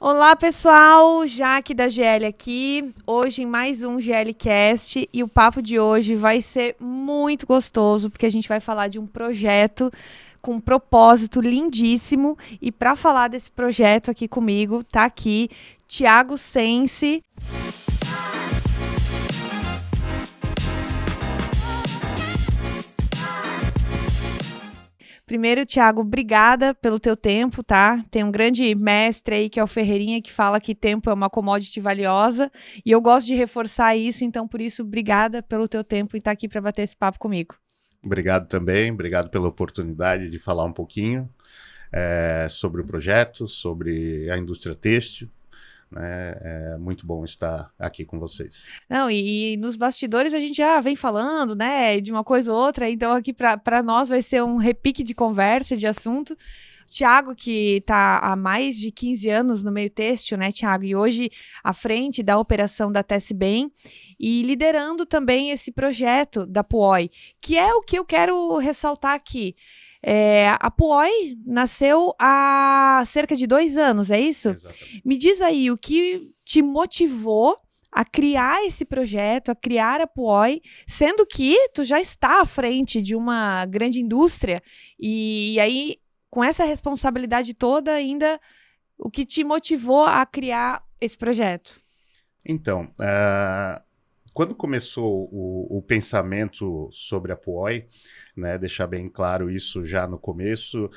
Olá, pessoal! Jaque da GL aqui, hoje em mais um GLcast, e o papo de hoje vai ser muito gostoso, porque a gente vai falar de um projeto com um propósito lindíssimo, e para falar desse projeto aqui comigo, tá aqui Thiago Sense. Primeiro, Thiago, obrigada pelo teu tempo, tá? Tem um grande mestre aí, que é o Ferreirinha, que fala que tempo é uma commodity valiosa, e eu gosto de reforçar isso, então, por isso, obrigada pelo teu tempo e estar aqui para bater esse papo comigo. Obrigado também, obrigado pela oportunidade de falar um pouquinho sobre o projeto, sobre a indústria têxtil. É muito bom estar aqui com vocês. Não, e nos bastidores a gente já vem falando, né, de uma coisa ou outra, então aqui para nós vai ser um repique de conversa, de assunto. Thiago, que está há mais de 15 anos no meio têxtil, né, Thiago? E hoje à frente da operação da Tecbem e liderando também esse projeto da Puoi, que é o que eu quero ressaltar aqui. A Puoi nasceu há cerca de 2 anos, é isso? Exatamente. Me diz aí o que te motivou a criar esse projeto, a criar a Puoi, sendo que tu já está à frente de uma grande indústria, e aí, com essa responsabilidade toda ainda, o que te motivou a criar esse projeto? Então, quando começou o pensamento sobre a Puoi, né, deixar bem claro isso já no começo,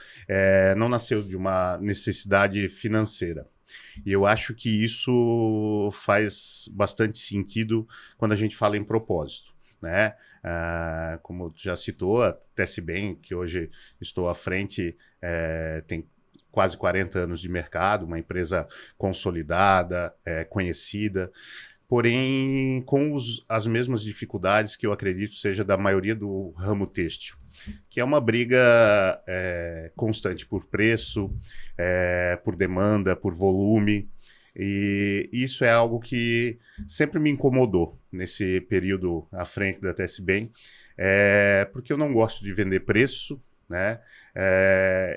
não nasceu de uma necessidade financeira. E eu acho que isso faz bastante sentido quando a gente fala em propósito, né? Como já citou, a Tecbem, que hoje estou à frente, tem quase 40 anos de mercado, uma empresa consolidada, conhecida, porém com as mesmas dificuldades que eu acredito seja da maioria do ramo têxtil, que é uma briga constante por preço, por demanda, por volume, e isso é algo que sempre me incomodou nesse período à frente da Tecbem, porque eu não gosto de vender preço, né?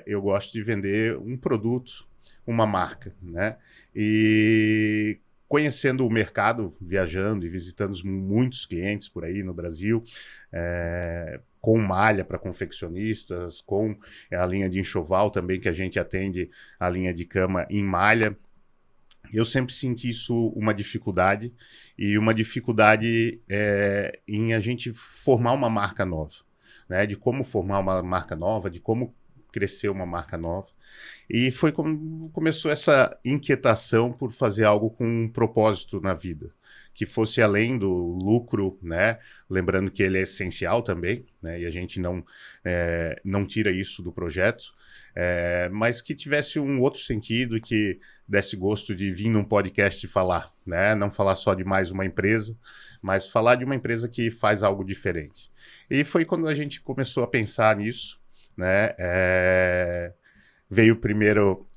Eu gosto de vender um produto, uma marca, né? E conhecendo o mercado, viajando e visitando muitos clientes por aí no Brasil, com malha para confeccionistas, com a linha de enxoval também, que a gente atende a linha de cama em malha. Eu sempre senti isso uma dificuldade, e uma dificuldade em a gente formar uma marca nova, né? De como formar uma marca nova, de como crescer uma marca nova. E foi como começou essa inquietação por fazer algo com um propósito na vida, que fosse além do lucro, né? Lembrando que ele é essencial também, né? E a gente não tira isso do projeto, mas que tivesse um outro sentido e que desse gosto de vir num podcast falar, né? Não falar só de mais uma empresa, mas falar de uma empresa que faz algo diferente. E foi quando a gente começou a pensar nisso, né? Veio primeiro,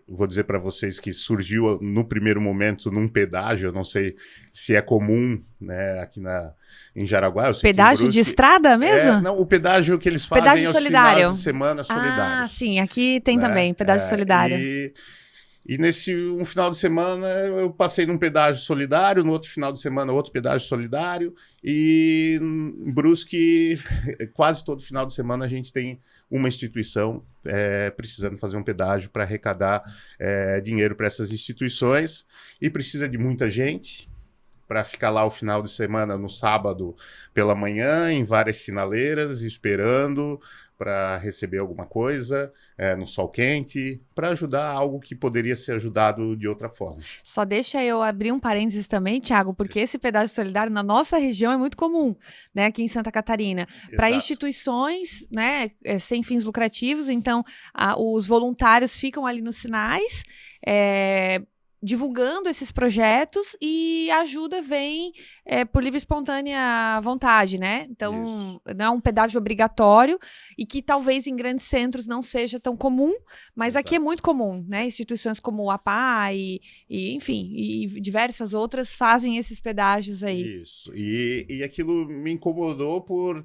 vou dizer para vocês que surgiu no primeiro momento num pedágio, eu não sei se é comum, né, aqui em Jaraguá. Eu sei Pedágio de estrada mesmo? Não, o pedágio que eles fazem Pedágio aos solidário. finais de semana solidários. Ah, sim, aqui tem Né? também, pedágio solidário. E nesse um final de semana eu passei num pedágio solidário, no outro final de semana outro pedágio solidário, e em Brusque quase todo final de semana a gente tem uma instituição precisando fazer um pedágio para arrecadar dinheiro para essas instituições, e precisa de muita gente para ficar lá o final de semana, no sábado pela manhã, em várias sinaleiras, esperando para receber alguma coisa, no sol quente, para ajudar algo que poderia ser ajudado de outra forma. Só deixa eu abrir um parênteses também, Thiago, porque esse pedágio solidário na nossa região é muito comum, né, aqui em Santa Catarina, para instituições, né, sem fins lucrativos. Então os voluntários ficam ali nos sinais, divulgando esses projetos, e a ajuda vem por livre e espontânea vontade, né? Então, isso. Não é um pedágio obrigatório, e que talvez em grandes centros não seja tão comum, mas exato, aqui é muito comum, né? Instituições como o APA enfim, e diversas outras fazem esses pedágios aí. Isso, e aquilo me incomodou por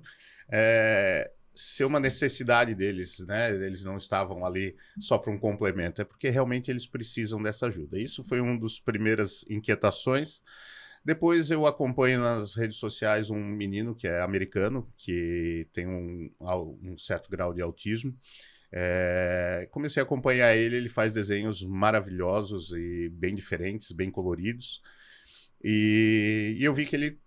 ser uma necessidade deles, né? Eles não estavam ali só para um complemento, é porque realmente eles precisam dessa ajuda. Isso foi uma das primeiras inquietações. Depois eu acompanho nas redes sociais um menino que é americano, que tem um certo grau de autismo. Comecei a acompanhar ele faz desenhos maravilhosos e bem diferentes, bem coloridos. E eu vi que ele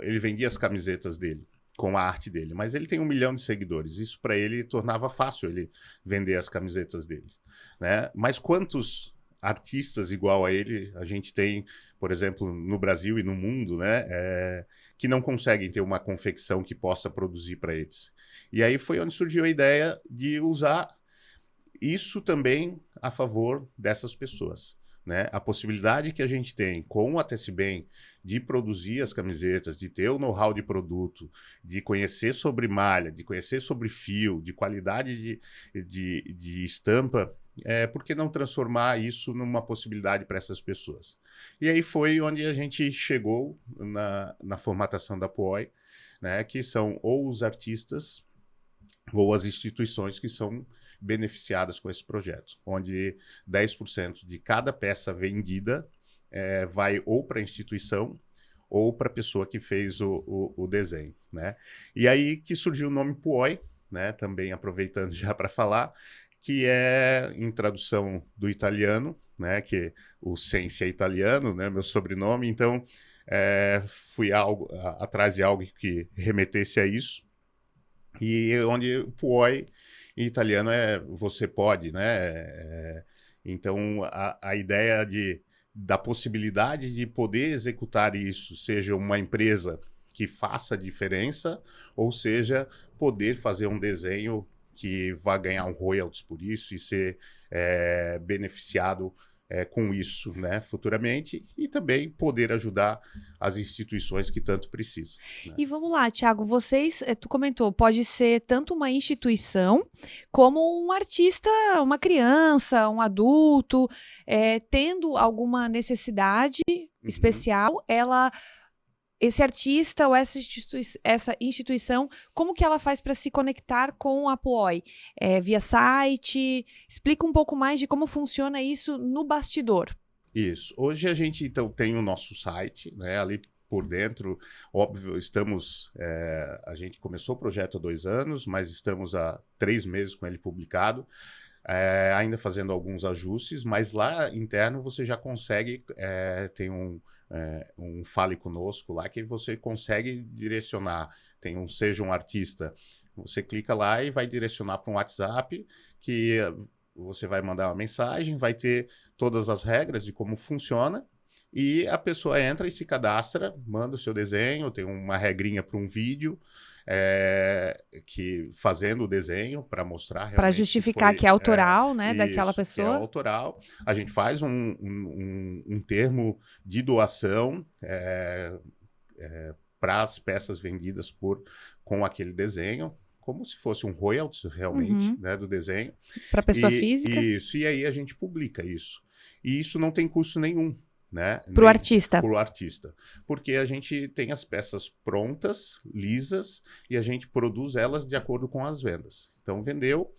ele vendia as camisetas dele com a arte dele, mas ele tem 1 milhão de seguidores. Isso para ele tornava fácil ele vender as camisetas dele, né? Mas quantos artistas igual a ele a gente tem, por exemplo, no Brasil e no mundo, né? Que não conseguem ter uma confecção que possa produzir para eles. E aí foi onde surgiu a ideia de usar isso também a favor dessas pessoas. Né? A possibilidade que a gente tem com a Tecibem de produzir as camisetas, de ter o know-how de produto, de conhecer sobre malha, de conhecer sobre fio, de qualidade de estampa, por que não transformar isso numa possibilidade para essas pessoas? E aí foi onde a gente chegou na formatação da POI, né? Que são ou os artistas ou as instituições que são beneficiadas com esse projeto, onde 10% de cada peça vendida vai ou para a instituição ou para a pessoa que fez o desenho, né? E aí que surgiu o nome POI, né? Também aproveitando já para falar, que é em tradução do italiano, né? Que o Sensi é italiano, né? Meu sobrenome, então fui atrás de algo que remetesse a isso, e onde POI em italiano é você pode, né? Então, a ideia da possibilidade de poder executar isso, seja uma empresa que faça a diferença, ou seja, poder fazer um desenho que vá ganhar um royalties por isso e ser beneficiado com isso, né, futuramente, e também poder ajudar as instituições que tanto precisam. Né? E vamos lá, Thiago, tu comentou, pode ser tanto uma instituição como um artista, uma criança, um adulto, tendo alguma necessidade especial, esse artista ou essa instituição, como que ela faz para se conectar com a POI? Via site? Explica um pouco mais de como funciona isso no bastidor. Isso. Hoje a gente então tem o nosso site, né? Ali por dentro, óbvio, a gente começou o projeto há 2 anos, mas estamos há 3 meses com ele publicado. Ainda fazendo alguns ajustes, mas lá interno você já consegue, tem um Fale Conosco lá que você consegue direcionar, seja um artista, você clica lá e vai direcionar para um WhatsApp que você vai mandar uma mensagem, vai ter todas as regras de como funciona, e a pessoa entra e se cadastra, manda o seu desenho, tem uma regrinha para um vídeo, que fazendo o desenho para mostrar realmente para justificar que é autoral, né, isso, daquela pessoa. Que é autoral. A gente faz um termo de doação para as peças vendidas com aquele desenho, como se fosse um royalties realmente, né, do desenho. Para pessoa física. Isso, e aí a gente publica isso. E isso não tem custo nenhum. Né? Para o artista. Para o artista. Porque a gente tem as peças prontas, lisas, e a gente produz elas de acordo com as vendas. Então, vendeu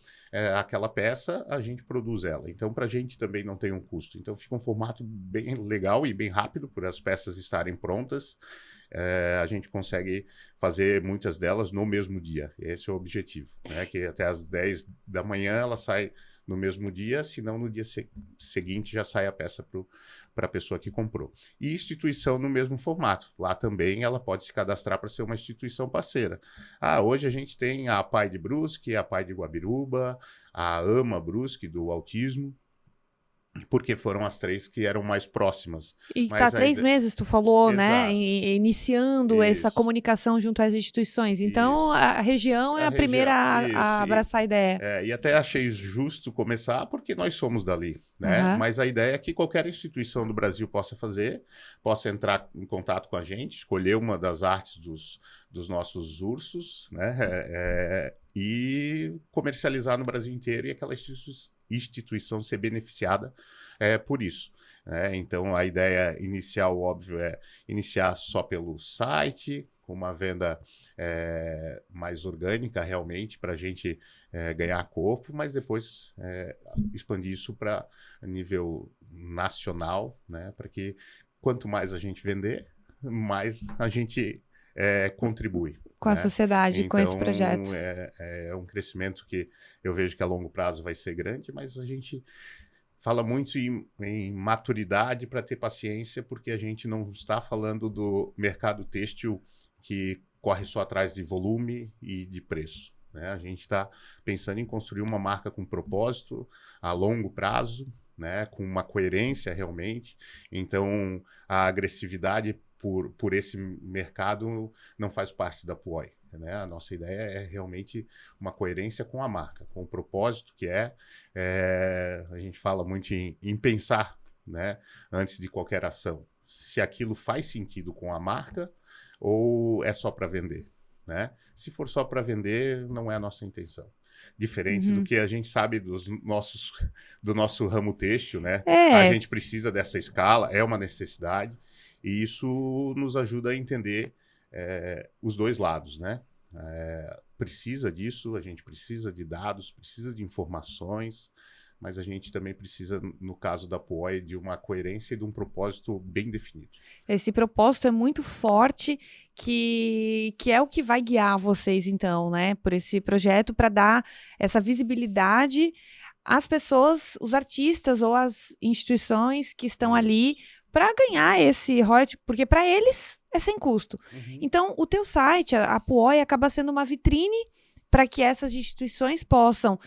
aquela peça, a gente produz ela. Então, para a gente também não tem um custo. Então, fica um formato bem legal e bem rápido, por as peças estarem prontas. A gente consegue fazer muitas delas no mesmo dia. Esse é o objetivo, né? Que até às 10 da manhã ela sai no mesmo dia, senão no dia seguinte já sai a peça para a pessoa que comprou. E instituição no mesmo formato. Lá também ela pode se cadastrar para ser uma instituição parceira. Hoje a gente tem a PAI de Brusque, a PAI de Guabiruba, a AMA Brusque do autismo, porque foram as 3 que eram mais próximas. E está 3 meses, tu falou, né? Iniciando Isso. essa comunicação junto às instituições. Então, a região é a primeira a abraçar a ideia. E até achei justo começar, porque nós somos dali, né? Mas a ideia é que qualquer instituição do Brasil possa entrar em contato com a gente, escolher uma das artes dos nossos ursos, né? E comercializar no Brasil inteiro, e aquela instituição ser beneficiada por isso. Então, a ideia inicial, óbvio, é iniciar só pelo site, uma venda mais orgânica realmente para a gente ganhar corpo, mas depois expandir isso para nível nacional, né? Para que quanto mais a gente vender, mais a gente contribui. Com a Né? sociedade, com esse Então, projeto. é um crescimento que eu vejo que a longo prazo vai ser grande, mas a gente fala muito em maturidade para ter paciência, porque a gente não está falando do mercado têxtil que corre só atrás de volume e de preço. Né? A gente está pensando em construir uma marca com propósito a longo prazo, né? Com uma coerência realmente. Então, a agressividade por esse mercado não faz parte da Puoi. Né? A nossa ideia é realmente uma coerência com a marca, com o propósito que a gente fala muito em pensar, né, antes de qualquer ação, se aquilo faz sentido com a marca ou é só para vender. Né? Se for só para vender, não é a nossa intenção. Diferente do que a gente sabe do nosso ramo têxtil, né? A gente precisa dessa escala, é uma necessidade, e isso nos ajuda a entender os dois lados, né? Precisa disso, a gente precisa de dados, precisa de informações, mas a gente também precisa, no caso da Puoi, de uma coerência e de um propósito bem definido. Esse propósito é muito forte, que é o que vai guiar vocês, então, né, por esse projeto, para dar essa visibilidade às pessoas, os artistas ou as instituições que estão ali para ganhar esse royalty, porque para eles é sem custo. Então, o teu site, a Puoi, acaba sendo uma vitrine para que essas instituições possam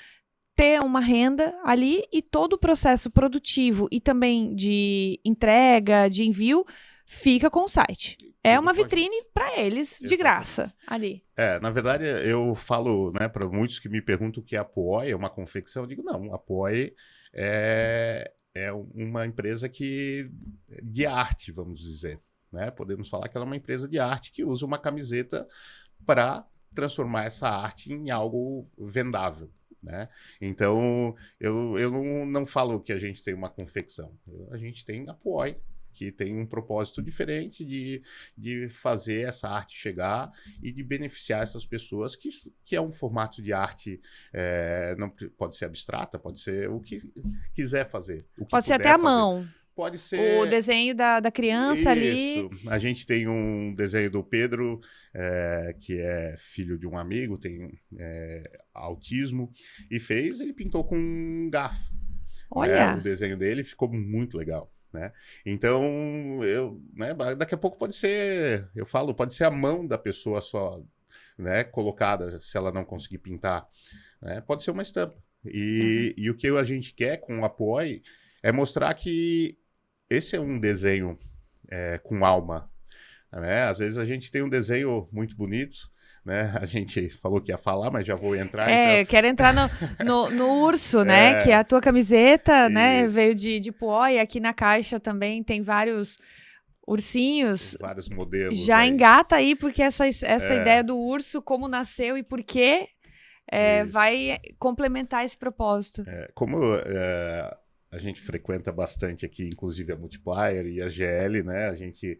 ter uma renda ali e todo o processo produtivo e também de entrega, de envio, fica com o site. É uma vitrine para eles, de graça, ali. Na verdade, eu falo, né, para muitos que me perguntam o que é a Puoi, é uma confecção, eu digo, não, a Puoi é uma empresa de arte, vamos dizer. Né? Podemos falar que ela é uma empresa de arte que usa uma camiseta para transformar essa arte em algo vendável. Né? Então, eu não falo que a gente tem uma confecção. A gente tem a Puoi, que tem um propósito diferente de fazer essa arte chegar e de beneficiar essas pessoas, que é um formato de arte, não pode ser abstrata, pode ser o que quiser fazer. Pode ser até a mão. Pode ser... O desenho da criança ali. Isso. A gente tem um desenho do Pedro, que é filho de um amigo, tem autismo, e ele pintou com um garfo. Olha! O desenho dele ficou muito legal. Né? Então, daqui a pouco pode ser a mão da pessoa só, né, colocada, se ela não conseguir pintar. Né? Pode ser uma estampa. E o que a gente quer com o Puoi é mostrar que esse é um desenho com alma. Né? Às vezes a gente tem um desenho muito bonito, né? A gente falou que ia falar, mas já vou entrar. Eu quero entrar no urso, né? Que é a tua camiseta, né? Veio de Puoi. Aqui na caixa também tem vários ursinhos. Vários modelos. Já engata aí, porque essa ideia do urso, como nasceu e por quê, vai complementar esse propósito. Como a gente frequenta bastante aqui, inclusive a Multiplier e a GL, né? A gente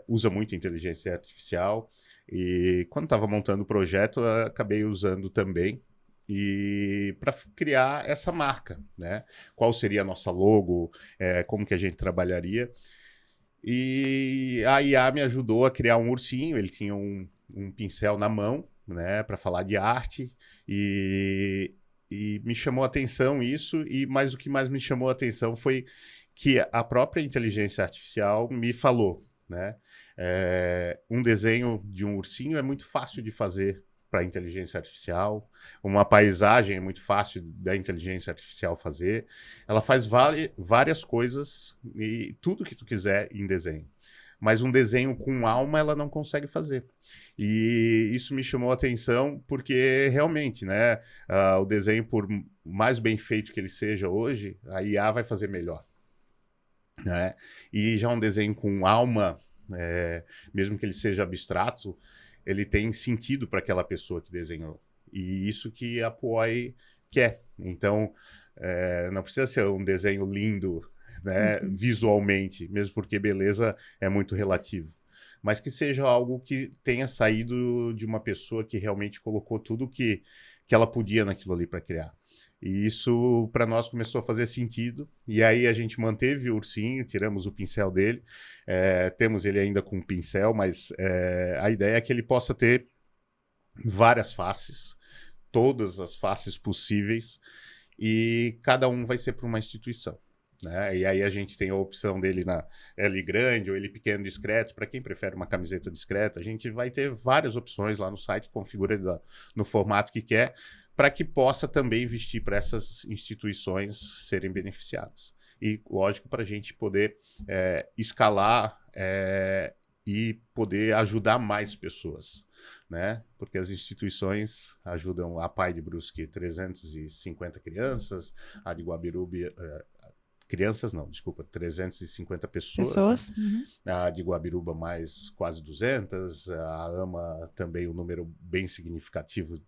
usa muito inteligência artificial. E quando estava montando o projeto, eu acabei usando também para criar essa marca, né? Qual seria a nossa logo, como que a gente trabalharia. E a IA me ajudou a criar um ursinho, ele tinha um pincel na mão, né, para falar de arte, e me chamou a atenção isso, mas o que mais me chamou a atenção foi que a própria inteligência artificial me falou, né? Um desenho de um ursinho é muito fácil de fazer para a inteligência artificial, uma paisagem é muito fácil da inteligência artificial fazer, ela faz várias coisas e tudo que tu quiser em desenho. Mas um desenho com alma ela não consegue fazer. E isso me chamou a atenção porque realmente, né, o desenho, por mais bem feito que ele seja hoje, a IA vai fazer melhor. Né? E já um desenho com alma, mesmo que ele seja abstrato, ele tem sentido para aquela pessoa que desenhou. E isso que a Puoi quer. Então, não precisa ser um desenho lindo, né, visualmente, mesmo porque beleza é muito relativo. mas que seja algo que tenha saído de uma pessoa que realmente colocou tudo que ela podia naquilo ali para criar. E isso, para nós, começou a fazer sentido. E aí a gente manteve o ursinho, tiramos o pincel dele. Temos ele ainda com pincel, mas a ideia é que ele possa ter várias faces, todas as faces possíveis, e cada um vai ser para uma instituição. Né? E aí a gente tem a opção dele na L grande ou L pequeno discreto. Para quem prefere uma camiseta discreta, a gente vai ter várias opções lá no site, configura no formato que quer, para que possa também vestir para essas instituições serem beneficiadas. E, lógico, para a gente poder escalar e poder ajudar mais pessoas, né? Porque as instituições ajudam a Pai de Brusque 350 crianças, a de Guabiruba... crianças não, desculpa, 350 pessoas. Né? Uhum. A de Guabiruba mais quase 200, a AMA também um número bem significativo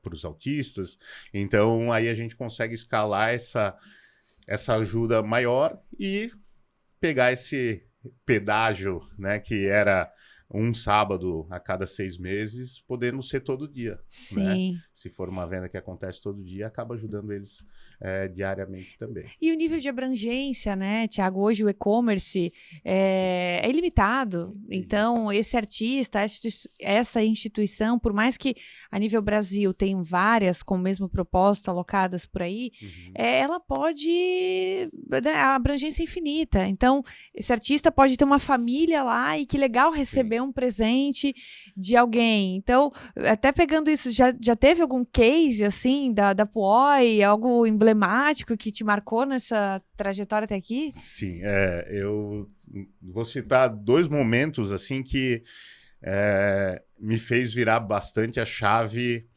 para os autistas. Então, aí a gente consegue escalar essa ajuda maior e pegar esse pedágio, né, que era um sábado a cada 6 meses, podendo ser todo dia. Sim. Né? Se for uma venda que acontece todo dia, acaba ajudando eles diariamente também. E o nível de abrangência, né, Thiago? Hoje o e-commerce é ilimitado. Então, esse artista, essa instituição, por mais que a nível Brasil tenham várias com o mesmo propósito alocadas por aí, ela pode... Né, a abrangência é infinita. Então, esse artista pode ter uma família lá e que legal receber um presente de alguém. Então, até pegando isso, já teve algum case, assim, da Puoi, algo emblemático que te marcou nessa trajetória até aqui? Sim, eu vou citar 2 momentos, assim, que me fez virar bastante a chave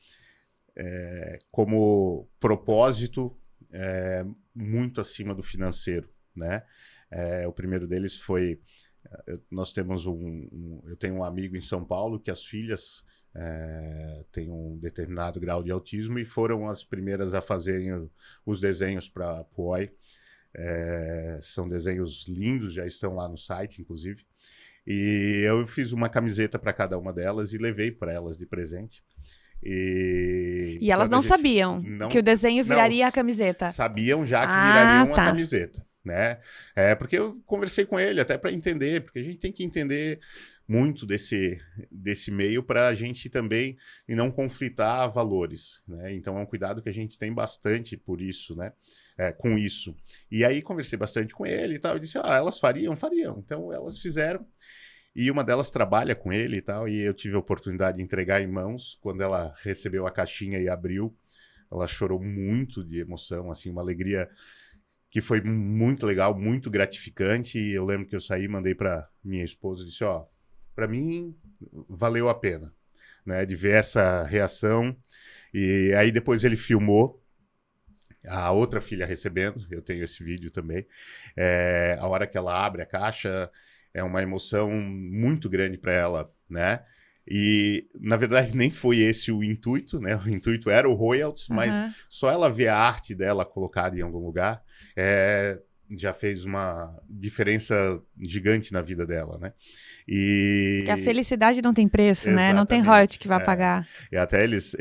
como propósito muito acima do financeiro, né? O primeiro deles foi... Nós temos eu tenho um amigo em São Paulo que as filhas têm um determinado grau de autismo e foram as primeiras a fazerem os desenhos para a Puoi. São desenhos lindos, já estão lá no site, inclusive. E eu fiz uma camiseta para cada uma delas e levei para elas de presente. E elas não sabiam que o desenho viraria a camiseta? Sabiam já que virariam uma camiseta. Né? Porque eu conversei com ele até para entender, porque a gente tem que entender muito desse meio para a gente também e não conflitar valores, né? Então é um cuidado que a gente tem bastante por isso, né? Com isso. E aí conversei bastante com ele e tal, e disse, elas fariam. Então elas fizeram, e uma delas trabalha com ele e tal, e eu tive a oportunidade de entregar em mãos. Quando ela recebeu a caixinha e abriu, ela chorou muito de emoção, assim, uma alegria que foi muito legal, muito gratificante. E eu lembro que eu saí, mandei para minha esposa e disse, para mim valeu a pena, né, de ver essa reação. E aí depois ele filmou a outra filha recebendo, eu tenho esse vídeo também. A hora que ela abre a caixa, é uma emoção muito grande para ela, né? E, na verdade, nem foi esse o intuito, né? O intuito era o royalties, mas só ela ver a arte dela colocada em algum lugar já fez uma diferença gigante na vida dela, né? Porque a felicidade não tem preço, né? Não tem royalty que vai pagar. E até eles,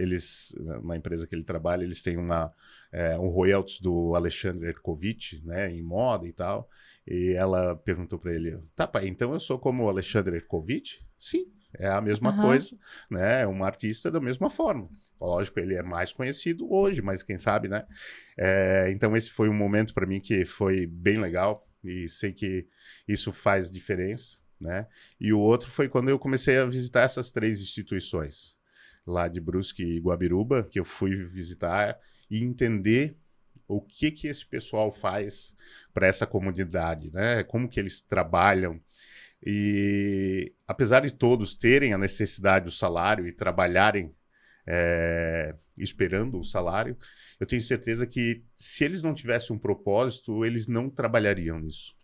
na empresa que ele trabalha, eles têm um royalties do Alexandre Erkovitch, né? Em moda e tal. E ela perguntou para ele, tá, pai, então eu sou como o Alexandre Erkovitch? Sim. É a mesma coisa, né? É um artista da mesma forma. Lógico, ele é mais conhecido hoje, mas quem sabe, né? Então esse foi um momento para mim que foi bem legal e sei que isso faz diferença, né? E o outro foi quando eu comecei a visitar essas 3 instituições, lá de Brusque e Guabiruba, que eu fui visitar e entender o que esse pessoal faz para essa comunidade, né? Como que eles trabalham. E apesar de todos terem a necessidade do salário e trabalharem esperando o salário, eu tenho certeza que se eles não tivessem um propósito, eles não trabalhariam nisso,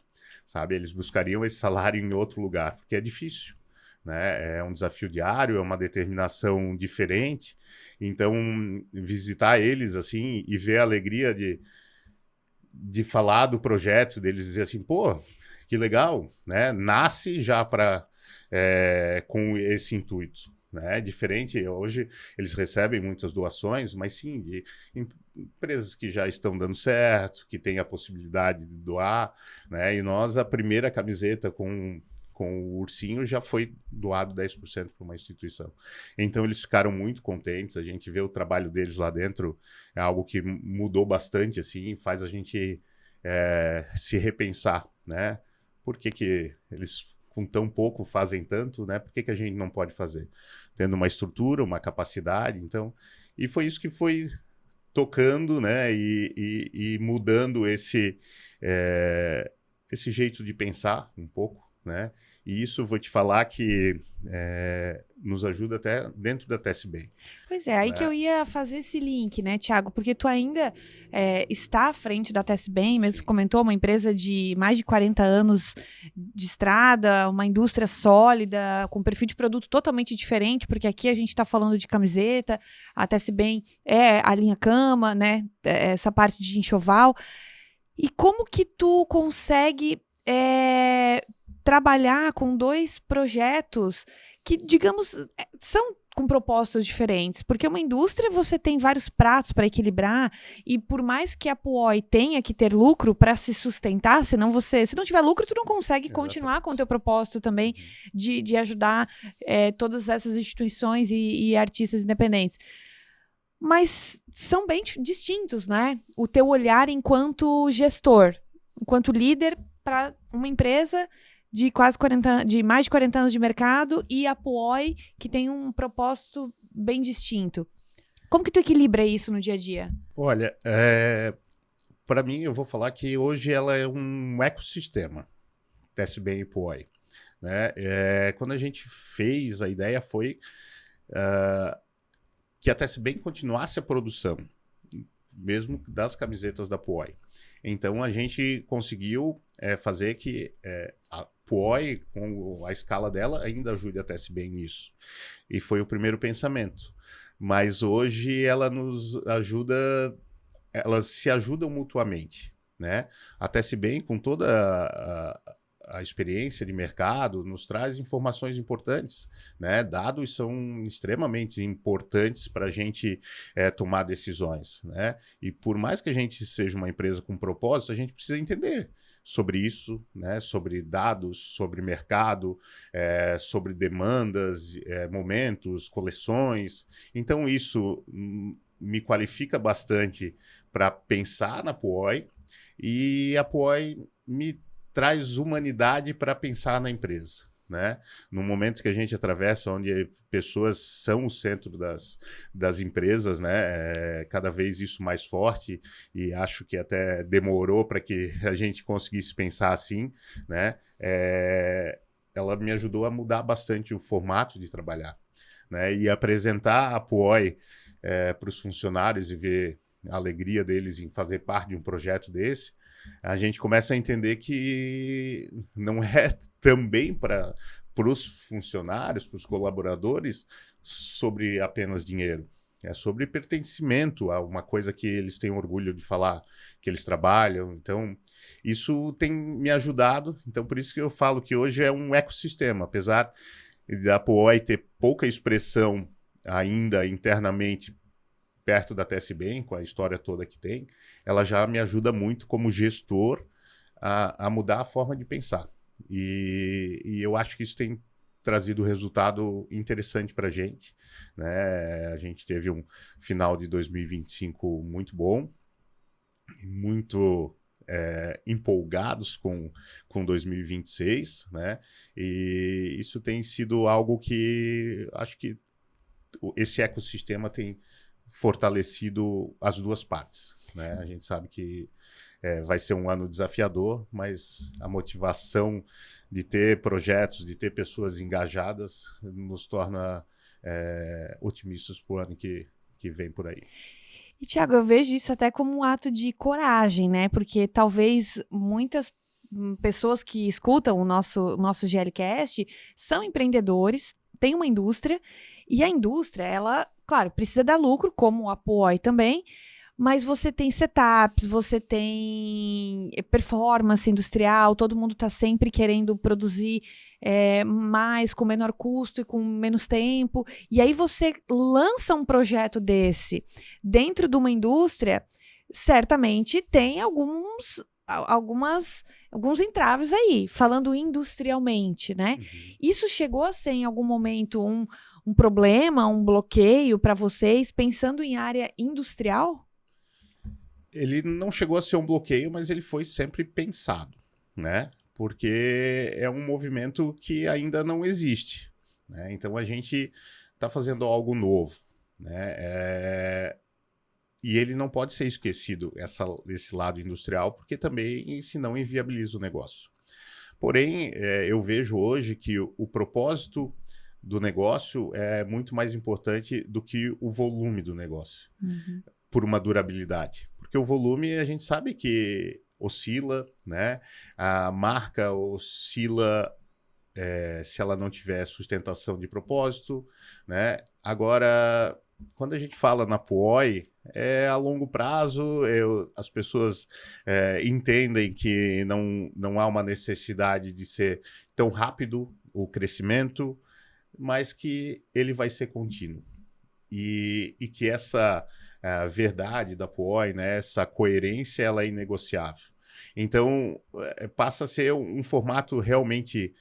sabe? Eles buscariam esse salário em outro lugar, porque é difícil, né? É um desafio diário, é uma determinação diferente. Então, visitar eles assim e ver a alegria de falar do projeto deles, dizer assim, pô, que legal, né? Nasce já para com esse intuito. Né? Diferente, hoje eles recebem muitas doações, mas sim de empresas que já estão dando certo, que têm a possibilidade de doar, né? E nós, a primeira camiseta com o ursinho já foi doado 10% para uma instituição. Então eles ficaram muito contentes, a gente vê o trabalho deles lá dentro, é algo que mudou bastante, assim, faz a gente se repensar, né? Por que eles com tão pouco fazem tanto, né? Por que a gente não pode fazer? Tendo uma estrutura, uma capacidade, então... E foi isso que foi tocando, né? E mudando esse jeito de pensar um pouco, né? E isso vou te falar que nos ajuda até dentro da TSBem. Pois é, aí que eu ia fazer esse link, né, Thiago? Porque tu ainda está à frente da TSBem, mesmo comentou, uma empresa de mais de 40 anos de estrada, uma indústria sólida, com perfil de produto totalmente diferente, porque aqui a gente está falando de camiseta, a TSBem é a linha cama, né, essa parte de enxoval. E como que tu consegue trabalhar com dois projetos que, digamos, são com propósitos diferentes, porque uma indústria você tem vários pratos para equilibrar e por mais que a Puoi tenha que ter lucro para se sustentar, se não tiver lucro, tu não consegue continuar com o teu propósito também de ajudar todas essas instituições e artistas independentes. Mas são bem distintos, né? O teu olhar enquanto gestor, enquanto líder para uma empresa de mais de 40 anos de mercado e a Puoi, que tem um propósito bem distinto. Como que tu equilibra isso no dia a dia? Olha, para mim, eu vou falar que hoje ela é um ecossistema, TSBem e Puoi. Né? Quando a gente fez, a ideia foi que a TSBem continuasse a produção, mesmo das camisetas da Puoi. Então, a gente conseguiu fazer que a Puoi, com a escala dela, ainda ajude a TSBem nisso. E foi o primeiro pensamento. Mas hoje ela nos ajuda, elas se ajudam mutuamente. Né? A TSBem, com toda a experiência de mercado, nos traz informações importantes, né? Dados são extremamente importantes para a gente tomar decisões, né? E por mais que a gente seja uma empresa com propósito, a gente precisa entender sobre isso, né? Sobre dados, sobre mercado, sobre demandas, momentos, coleções. Então isso me qualifica bastante para pensar na Puoi e a Puoi me traz humanidade para pensar na empresa, né? No momento que a gente atravessa, onde pessoas são o centro das empresas, né? Cada vez isso mais forte e acho que até demorou para que a gente conseguisse pensar assim, né? Ela me ajudou a mudar bastante o formato de trabalhar, né? E apresentar a Puoi para os funcionários e ver a alegria deles em fazer parte de um projeto desse, a gente começa a entender que não é também para os funcionários, para os colaboradores, sobre apenas dinheiro. É sobre pertencimento a uma coisa que eles têm orgulho de falar, que eles trabalham. Então, isso tem me ajudado. Então, por isso que eu falo que hoje é um ecossistema. Apesar da Puoi ter pouca expressão ainda internamente perto da TSBem, com a história toda que tem, ela já me ajuda muito como gestor a mudar a forma de pensar. E eu acho que isso tem trazido resultado interessante para a gente, né? A gente teve um final de 2025 muito bom, muito empolgados com 2026, né? E isso tem sido algo que acho que esse ecossistema tem fortalecido as duas partes, né? A gente sabe que vai ser um ano desafiador, mas a motivação de ter projetos, de ter pessoas engajadas, nos torna otimistas para o ano que vem por aí. E, Thiago, eu vejo isso até como um ato de coragem, né? Porque talvez muitas pessoas que escutam o nosso GLcast são empreendedores, têm uma indústria, e a indústria, ela, claro, precisa dar lucro, como a Puoi também, mas você tem setups, você tem performance industrial, todo mundo está sempre querendo produzir mais, com menor custo e com menos tempo. E aí você lança um projeto desse dentro de uma indústria, certamente tem alguns entraves aí, falando industrialmente, né? Uhum. Isso chegou a ser, em algum momento, um problema, um bloqueio para vocês, pensando em área industrial? Ele não chegou a ser um bloqueio, mas ele foi sempre pensado, né? Porque é um movimento que ainda não existe, né? Então a gente está fazendo algo novo, né? E ele não pode ser esquecido, esse lado industrial, porque também senão inviabiliza o negócio. Porém, eu vejo hoje que o propósito do negócio é muito mais importante do que o volume do negócio, por uma durabilidade. Porque o volume a gente sabe que oscila, né? A marca oscila se ela não tiver sustentação de propósito, né? Agora, quando a gente fala na Puoi, é a longo prazo, as pessoas entendem que não há uma necessidade de ser tão rápido o crescimento, mas que ele vai ser contínuo. E que essa verdade da Puoi, né, essa coerência, ela é inegociável. Então, passa a ser um formato realmente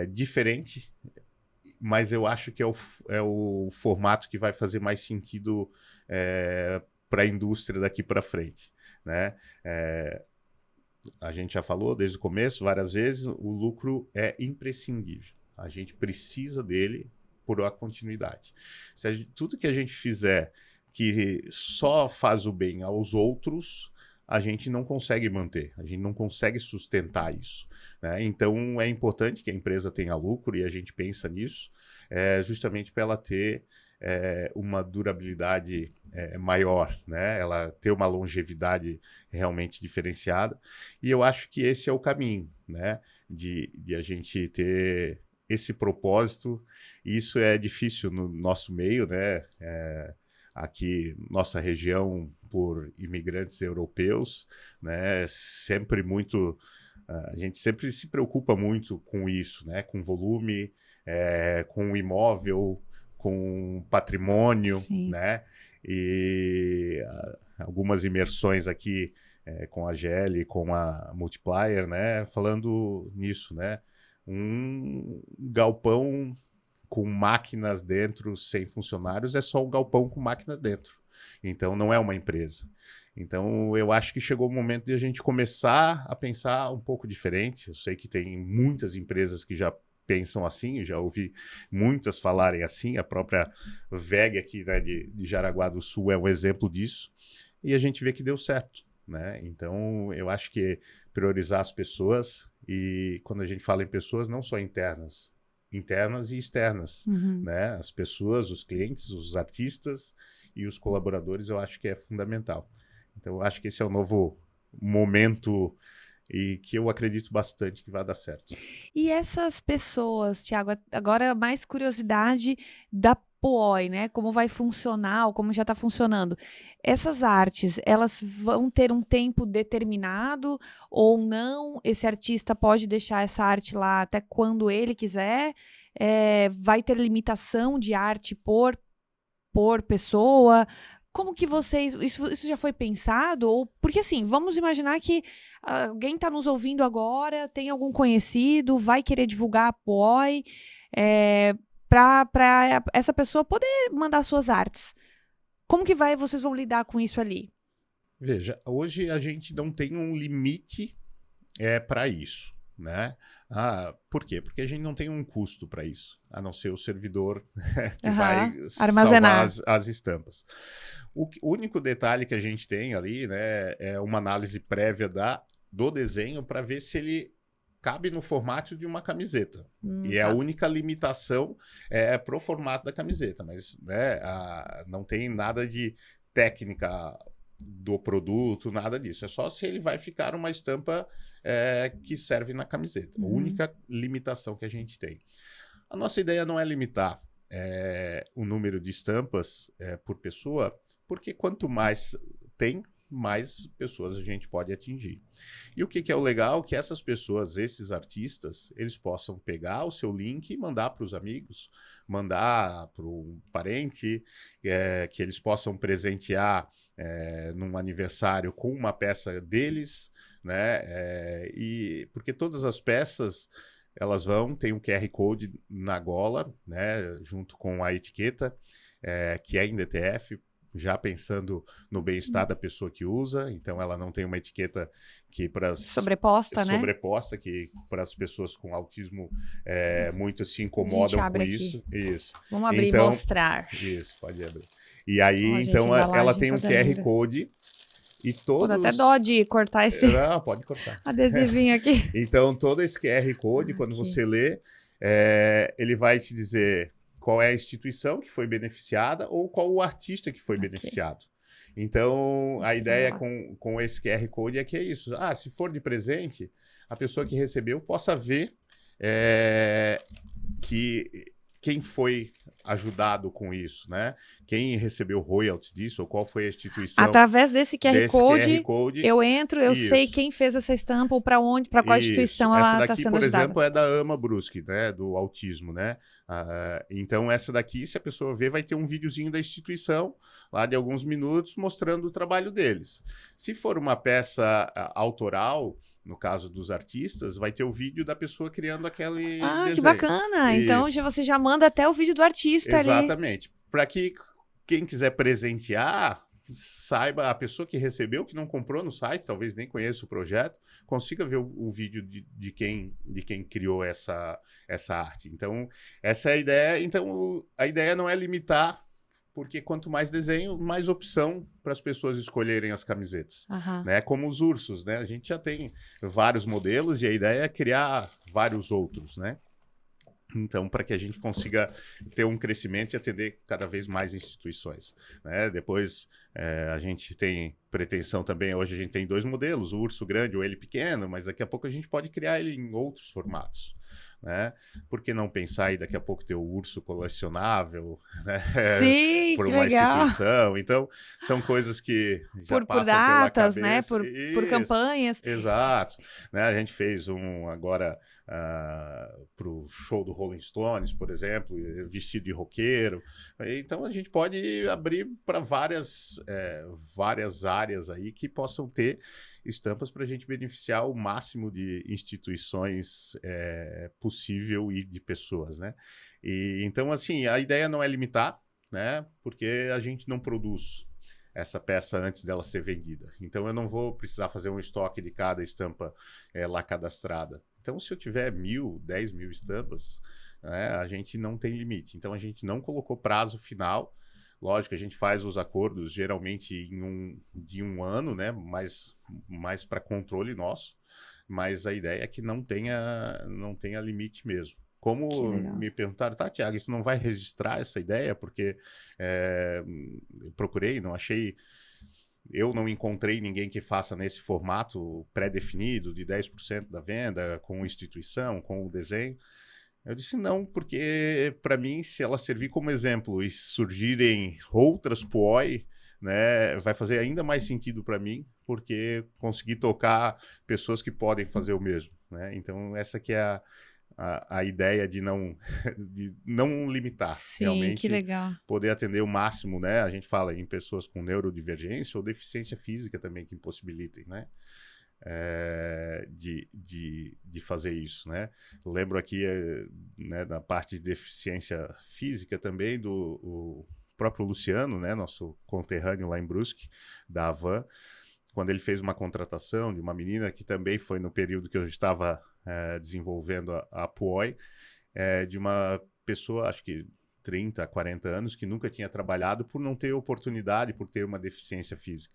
diferente, mas eu acho que é o formato que vai fazer mais sentido para a indústria daqui para frente, né? A gente já falou desde o começo, várias vezes, o lucro é imprescindível. A gente precisa dele por a continuidade. Tudo que a gente fizer que só faz o bem aos outros, a gente não consegue manter, a gente não consegue sustentar isso, né? Então é importante que a empresa tenha lucro e a gente pensa nisso, justamente para ela ter uma durabilidade maior, né? Ela ter uma longevidade realmente diferenciada. E eu acho que esse é o caminho, né? De a gente ter esse propósito. E isso é difícil no nosso meio, né? Aqui, nossa região, por imigrantes europeus, né? Sempre muito... A gente sempre se preocupa muito com isso, né? Com volume, com o imóvel, com patrimônio, Sim. né? E algumas imersões aqui com a GL, com a Multiplier, né? Falando nisso, né? Um galpão com máquinas dentro, sem funcionários, é só um galpão com máquina dentro. Então, não é uma empresa. Então, eu acho que chegou o momento de a gente começar a pensar um pouco diferente. Eu sei que tem muitas empresas que já pensam assim, eu já ouvi muitas falarem assim, a própria VEG aqui, né, de Jaraguá do Sul é um exemplo disso, e a gente vê que deu certo, né? Então, eu acho que priorizar as pessoas, e quando a gente fala em pessoas, não só internas e externas, né? As pessoas, os clientes, os artistas e os colaboradores, eu acho que é fundamental. Então, eu acho que esse é o novo momento e que eu acredito bastante que vai dar certo. E essas pessoas, Thiago, agora mais curiosidade da Puoi, né? Como vai funcionar, ou como já está funcionando. Essas artes, elas vão ter um tempo determinado ou não? Esse artista pode deixar essa arte lá até quando ele quiser? Vai ter limitação de arte por pessoa? Como que vocês... Isso já foi pensado? Ou, porque assim, vamos imaginar que alguém está nos ouvindo agora, tem algum conhecido, vai querer divulgar a Puoi, para essa pessoa poder mandar suas artes. Como que vocês vão lidar com isso ali? Veja, hoje a gente não tem um limite para isso, né? Por quê? Porque a gente não tem um custo para isso, a não ser o servidor que vai salvar Armazenar. as estampas. O único detalhe que a gente tem ali, né, é uma análise prévia do desenho para ver se ele cabe no formato de uma camiseta. E a Tá. única limitação pro formato da camiseta, mas né, não tem nada de técnica do produto, nada disso. É só se ele vai ficar uma estampa que serve na camiseta. A única limitação que a gente tem. A nossa ideia não é limitar o número de estampas por pessoa, porque quanto mais tem, mais pessoas a gente pode atingir. E o que é o legal? Que essas pessoas, esses artistas, eles possam pegar o seu link e mandar para os amigos, mandar para um parente, que eles possam presentear num aniversário com uma peça deles, né? E porque todas as peças elas tem um QR Code na gola, né? Junto com a etiqueta, que é em DTF, já pensando no bem-estar da pessoa que usa, então ela não tem uma etiqueta que sobreposta, que para as pessoas com autismo muito se incomodam com isso. Isso. Vamos abrir e mostrar. Isso, pode abrir. E aí, então, ela tem um QR Code e todos... Pô, dá até dó de cortar esse... Não, pode cortar. Adesivinho aqui. Então, todo esse QR Code, quando você lê, ele vai te dizer qual é a instituição que foi beneficiada ou qual o artista que foi beneficiado. Então, a ideia com esse QR Code é que é isso. Se for de presente, a pessoa que recebeu possa ver quem foi ajudado com isso, né? Quem recebeu royalties disso, ou qual foi a instituição. Através desse QR Code, eu entro, eu sei quem fez essa estampa ou para onde, para qual instituição ela está sendo ajudada. Por exemplo, é da Ama Brusque, né? Do autismo, né? Então, essa daqui, se a pessoa ver, vai ter um videozinho da instituição, lá de alguns minutos, mostrando o trabalho deles. Se for uma peça autoral, no caso dos artistas, vai ter o vídeo da pessoa criando aquele desenho. Que bacana! Isso. Então, você já manda até o vídeo do artista ali. Exatamente. Para que quem quiser presentear, saiba, a pessoa que recebeu, que não comprou no site, talvez nem conheça o projeto, consiga ver o vídeo de quem criou essa arte. Então, essa é a ideia. Então, a ideia não é limitar, porque quanto mais desenho, mais opção para as pessoas escolherem as camisetas. Né? Como os ursos, né? A gente já tem vários modelos e a ideia é criar vários outros, né? Então, para que a gente consiga ter um crescimento e atender cada vez mais instituições, né? Depois, a gente tem pretensão também, hoje a gente tem 2 modelos, o urso grande ou ele pequeno, mas daqui a pouco a gente pode criar ele em outros formatos. Né? Por que não pensar e daqui a pouco ter o urso colecionável, né? Sim, por uma instituição? Então, são coisas que já passam por datas, pela cabeça. Né? Por campanhas. Exato. Né? A gente fez um agora para o show do Rolling Stones, por exemplo, vestido de roqueiro. Então, a gente pode abrir para várias áreas aí que possam ter estampas para a gente beneficiar o máximo de instituições possível e de pessoas, né? Então, assim, a ideia não é limitar, né? Porque a gente não produz essa peça antes dela ser vendida. Então, eu não vou precisar fazer um estoque de cada estampa lá cadastrada. Então, se eu tiver 1.000, 10.000 estampas, né, a gente não tem limite. Então, a gente não colocou prazo final. Lógico, a gente faz os acordos geralmente de um ano, né? Mais para controle nosso. Mas a ideia é que não tenha limite mesmo. Como me perguntaram, Thiago, isso não vai registrar essa ideia? Porque eu procurei, não achei... Eu não encontrei ninguém que faça nesse formato pré-definido de 10% da venda, com instituição, com o desenho. Eu disse não, porque para mim, se ela servir como exemplo e surgirem outras POI, né, vai fazer ainda mais sentido para mim, porque consegui tocar pessoas que podem fazer o mesmo. Né? Então, essa que é a ideia de não limitar. Sim, realmente que legal. Poder atender o máximo, né? A gente fala em pessoas com neurodivergência ou deficiência física também que impossibilitem, né? De fazer isso, né? Lembro aqui, né, da parte de deficiência física também o próprio Luciano, né, nosso conterrâneo lá em Brusque, da Avan, quando ele fez uma contratação de uma menina que também foi no período que eu estava desenvolvendo a POI, de uma pessoa, acho que 30, 40 anos, que nunca tinha trabalhado por não ter oportunidade, por ter uma deficiência física.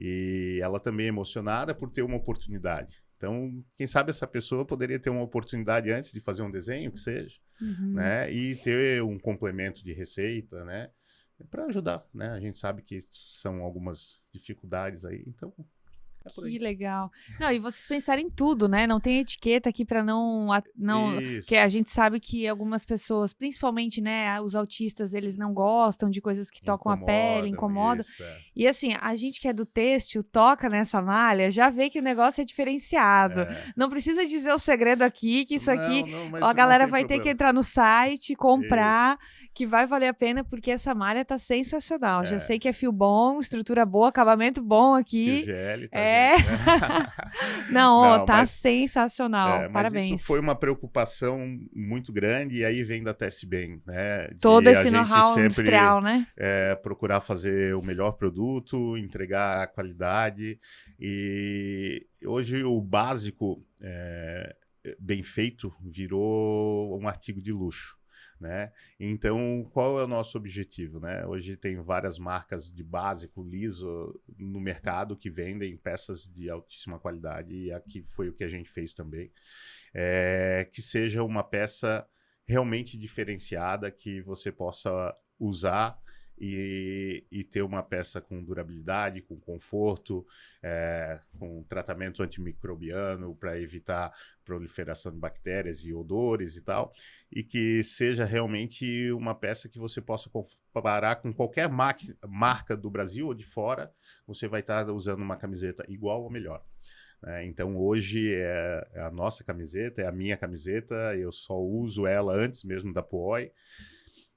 E ela também é emocionada por ter uma oportunidade. Então, quem sabe essa pessoa poderia ter uma oportunidade antes de fazer um desenho, que seja, né? E ter um complemento de receita, né? Para ajudar, né? A gente sabe que são algumas dificuldades aí, então Que legal. Não, e vocês pensaram em tudo, né? Não tem etiqueta aqui para não, Isso. que a gente sabe que algumas pessoas, principalmente, né, os autistas, eles não gostam de coisas que tocam a pele, incomodam. Isso, E assim, a gente que é do têxtil, toca nessa malha, já vê que o negócio é diferenciado. Não precisa dizer o segredo aqui, que isso aqui mas a galera não tem vai ter que problema. entrar no site, comprar, que vai valer a pena, porque essa malha tá sensacional. Já sei que é fio bom, estrutura boa, acabamento bom aqui. Fio GL, tá, É. gente? Né? Não, tá sensacional. Mas Parabéns. isso foi uma preocupação muito grande, e aí vem da TSBem, né? Todo esse a gente know-how sempre industrial, né? procurar fazer o melhor produto, entregar a qualidade. E hoje o básico bem feito virou um artigo de luxo. Né? Então, qual é o nosso objetivo? Né? Hoje tem várias marcas de básico liso no mercado que vendem peças de altíssima qualidade, e aqui foi o que a gente fez também. Que seja uma peça realmente diferenciada, que você possa usar e ter uma peça com durabilidade, com conforto, com tratamento antimicrobiano para evitar proliferação de bactérias e odores e tal, e que seja realmente uma peça que você possa comparar com qualquer marca do Brasil ou de fora, você vai estar usando uma camiseta igual ou melhor. Então hoje é a nossa camiseta, é a minha camiseta, eu só uso ela antes mesmo da Puoi,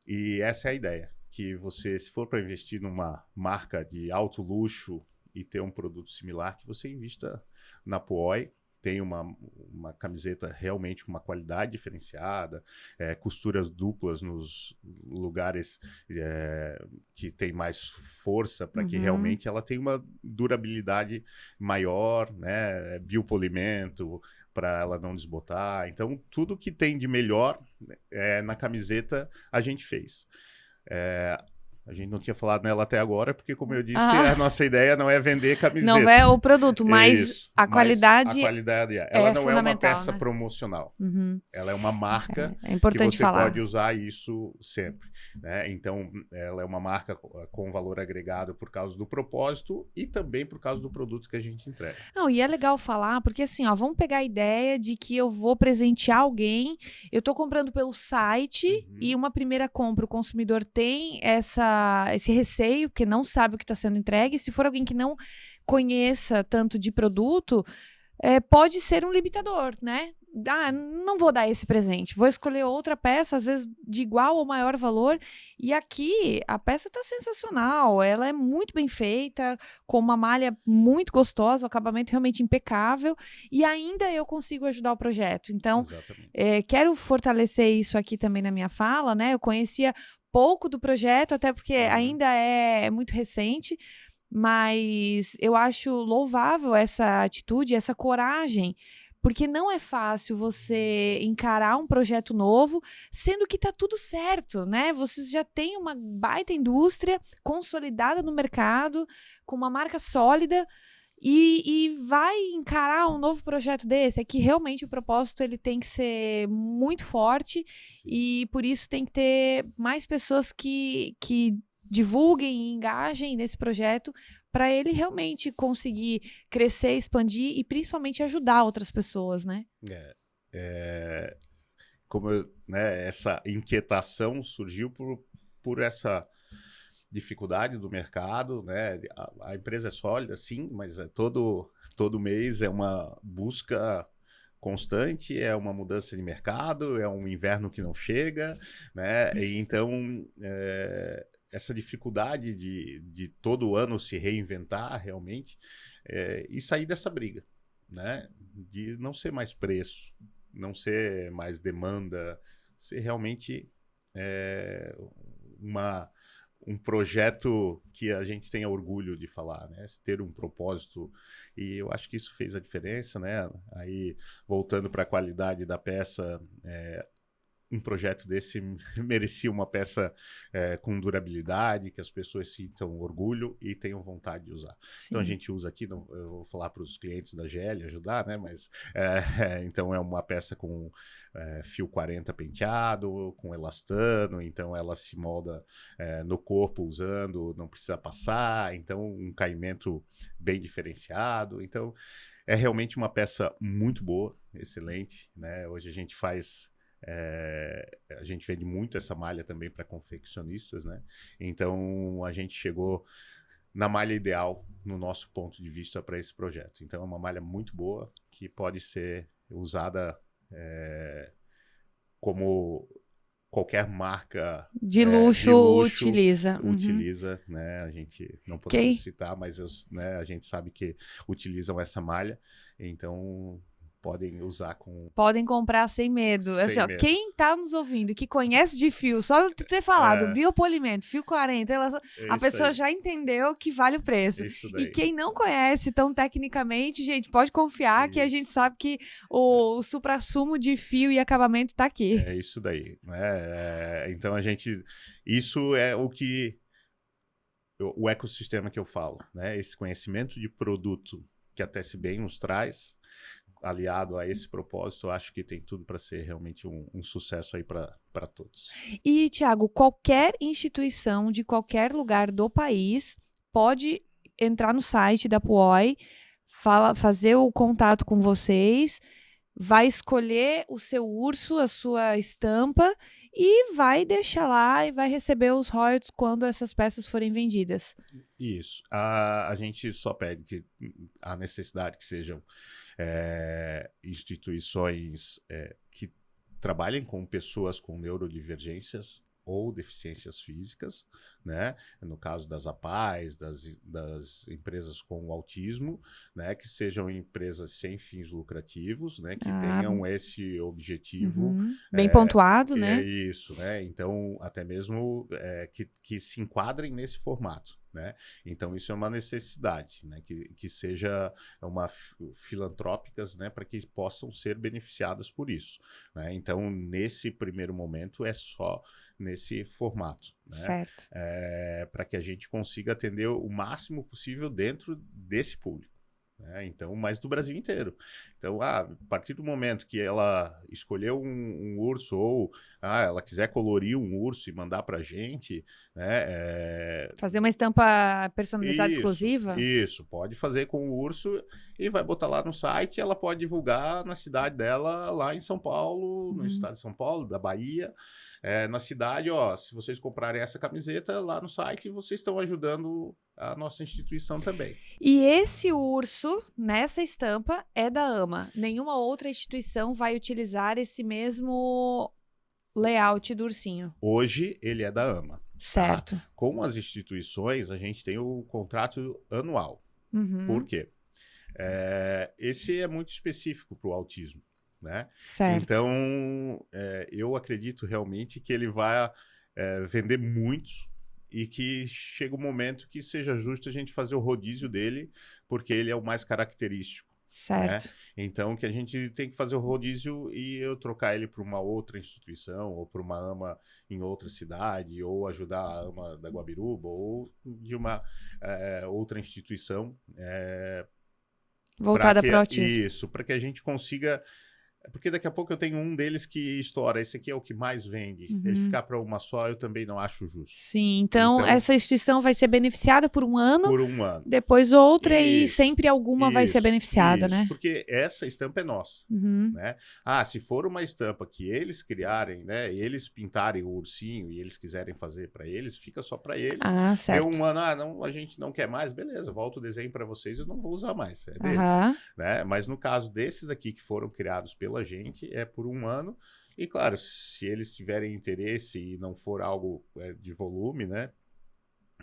e essa é a ideia, que você, se for para investir numa marca de alto luxo e ter um produto similar, que você invista na Puoi. Tem uma camiseta realmente com uma qualidade diferenciada, costuras duplas nos lugares que tem mais força, para que realmente ela tenha uma durabilidade maior, né? Biopolimento, para ela não desbotar. Então, tudo que tem de melhor na camiseta, a gente fez. A gente não tinha falado nela até agora, porque, como eu disse, a nossa ideia não é vender camiseta. Não é o produto, mas a qualidade. A qualidade ela não é uma peça, né? promocional. Ela é uma marca importante que você falar. pode usar isso sempre. Né? Então, ela é uma marca com valor agregado por causa do propósito e também por causa do produto que a gente entrega. Não, e é legal falar, porque assim, ó, vamos pegar a ideia de que eu vou presentear alguém, eu tô comprando pelo site e uma primeira compra, o consumidor tem esse receio, porque não sabe o que está sendo entregue. Se for alguém que não conheça tanto de produto, pode ser um limitador, né? Não vou dar esse presente, vou escolher outra peça, às vezes de igual ou maior valor. E aqui a peça está sensacional, ela é muito bem feita, com uma malha muito gostosa, o acabamento realmente impecável, e ainda eu consigo ajudar o projeto. Então, quero fortalecer isso aqui também na minha fala, né? Eu conhecia pouco do projeto, até porque ainda é muito recente, mas eu acho louvável essa atitude, essa coragem, porque não é fácil você encarar um projeto novo, sendo que tá tudo certo, né? Vocês já têm uma baita indústria consolidada no mercado, com uma marca sólida, e vai encarar um novo projeto desse. É que realmente o propósito ele tem que ser muito forte. Sim. E por isso tem que ter mais pessoas que divulguem e engajem nesse projeto, para ele realmente conseguir crescer, expandir e principalmente ajudar outras pessoas, né? Essa inquietação surgiu por essa dificuldade do mercado, né? A empresa é sólida, sim, mas todo mês é uma busca constante, é uma mudança de mercado, é um inverno que não chega, né? E então essa dificuldade de todo ano se reinventar realmente e sair dessa briga, né? De não ser mais preço, não ser mais demanda, ser realmente um projeto que a gente tenha orgulho de falar, né? Ter um propósito, e eu acho que isso fez a diferença, né? Aí, voltando para a qualidade da peça, um projeto desse merecia uma peça com durabilidade, que as pessoas sintam orgulho e tenham vontade de usar. Sim. Então a gente usa aqui, eu vou falar para os clientes da GL ajudar, né? Mas então é uma peça com fio 40 penteado, com elastano, então ela se molda no corpo usando, não precisa passar, então um caimento bem diferenciado. Então é realmente uma peça muito boa, excelente, né? Hoje a gente faz a gente vende muito essa malha também para confeccionistas, né? Então a gente chegou na malha ideal, no nosso ponto de vista, para esse projeto. Então é uma malha muito boa que pode ser usada como qualquer marca de luxo utiliza. Utiliza, né? A gente não podemos citar, mas a gente sabe que utilizam essa malha, então podem usar com... Podem comprar sem medo. Sem assim, ó, medo. Quem tá nos ouvindo, que conhece de fio, só de ter falado biopolimento, fio 40, a pessoa aí. já entendeu que vale o preço. E quem não conhece tão tecnicamente, gente, pode confiar que a gente sabe que o suprassumo de fio e acabamento tá aqui. É isso daí, né? Então isso é o ecossistema que eu falo, né? Esse conhecimento de produto que a TS bem nos traz, aliado a esse propósito, eu acho que tem tudo para ser realmente um sucesso aí para todos. E, Thiago, qualquer instituição de qualquer lugar do país pode entrar no site da Puoi, fazer o contato com vocês, vai escolher o seu urso, a sua estampa, e vai deixar lá e vai receber os royalties quando essas peças forem vendidas. Isso. A gente só pede que a necessidade que sejam instituições que trabalhem com pessoas com neurodivergências ou deficiências físicas, né? No caso das APAES, das empresas com autismo, né? Que sejam empresas sem fins lucrativos, né? Que tenham esse objetivo. Bem pontuado, né? É isso, né? Então, até mesmo que se enquadrem nesse formato. Né? Então isso é uma necessidade, né? que seja filantrópicas, né? Para que possam ser beneficiadas por isso, né? Então nesse primeiro momento é só nesse formato, né? Certo. Para que a gente consiga atender o máximo possível dentro desse público. Então, mas do Brasil inteiro. Então, a partir do momento que ela escolheu um urso ou ela quiser colorir um urso e mandar para a gente, né, fazer uma estampa personalizada exclusiva? Isso, pode fazer com o urso e vai botar lá no site. Ela pode divulgar na cidade dela, lá em São Paulo, no estado de São Paulo, da Bahia. Na cidade, se vocês comprarem essa camiseta lá no site, vocês estão ajudando a nossa instituição também. E esse urso, nessa estampa, é da AMA. Nenhuma outra instituição vai utilizar esse mesmo layout do ursinho. Hoje, ele é da AMA. Certo. Tá? Com as instituições, a gente tem o contrato anual. Por quê? Esse é muito específico para o autismo. Né? Certo. Então, eu acredito realmente que ele vai vender muito e que chega um momento que seja justo a gente fazer o rodízio dele, porque ele é o mais característico. Certo. Né? Então, que a gente tem que fazer o rodízio e eu trocar ele para uma outra instituição, ou para uma AMA em outra cidade, ou ajudar a AMA da Guabiruba, ou de uma outra instituição. Voltada para o autismo. Isso, para que a gente consiga... Porque daqui a pouco eu tenho um deles que estoura. Esse aqui é o que mais vende. Ele ficar para uma só, eu também não acho justo. Sim, então essa instituição vai ser beneficiada por um ano. Por um ano. Depois outra e sempre alguma vai ser beneficiada, né? Porque essa estampa é nossa. Né? Se for uma estampa que eles criarem, né? Eles pintarem o ursinho e eles quiserem fazer para eles, fica só para eles. Certo. Deu um ano, a gente não quer mais, beleza, volta o desenho para vocês, eu não vou usar mais. É deles. Né? Mas no caso desses aqui que foram criados pela gente, é por um ano. E claro, se eles tiverem interesse e não for algo de volume, né?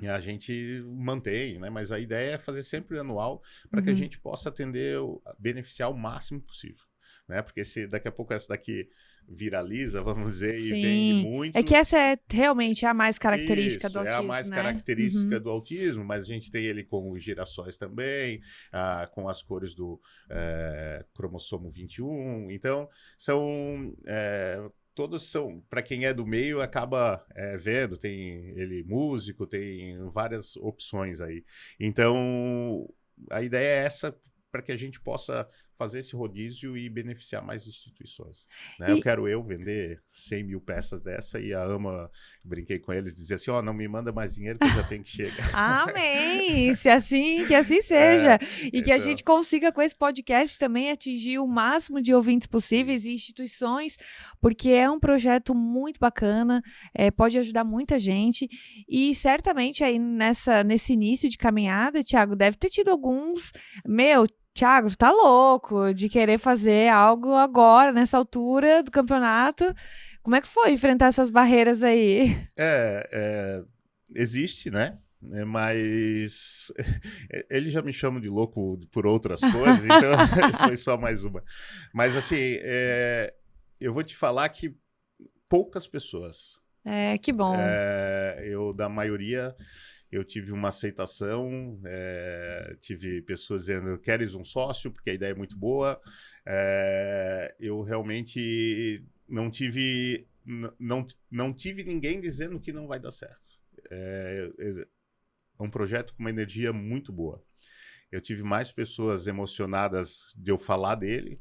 A gente mantém, né? Mas a ideia é fazer sempre anual para que a gente possa atender, beneficiar o máximo possível. Né? Porque se daqui a pouco essa daqui viraliza, vamos dizer, e vende muito... É que essa é realmente a mais característica do autismo, é a mais característica do autismo, mas a gente tem ele com os girassóis também, com as cores do cromossomo 21. Então, são todos são, para quem é do meio, acaba vendo, tem ele músico, tem várias opções aí. Então, a ideia é essa, para que a gente possa fazer esse rodízio e beneficiar mais instituições. Né? Eu quero vender 100 mil peças dessa e a AMA, brinquei com eles, dizia assim, não me manda mais dinheiro que eu já tenho que chegar. Amém! Que assim seja. E que a gente consiga com esse podcast também atingir o máximo de ouvintes possíveis e instituições, porque é um projeto muito bacana, pode ajudar muita gente e certamente aí nesse início de caminhada, Thiago, deve ter tido alguns, Thiago, você tá louco de querer fazer algo agora, nessa altura do campeonato. Como é que foi enfrentar essas barreiras aí? Existe, né? Mas ele já me chama de louco por outras coisas, então foi só mais uma. Mas assim, eu vou te falar que poucas pessoas. Que bom. Da maioria... Eu tive uma aceitação, tive pessoas dizendo, queres um sócio, porque a ideia é muito boa. Eu realmente não tive ninguém dizendo que não vai dar certo. É um projeto com uma energia muito boa. Eu tive mais pessoas emocionadas de eu falar dele,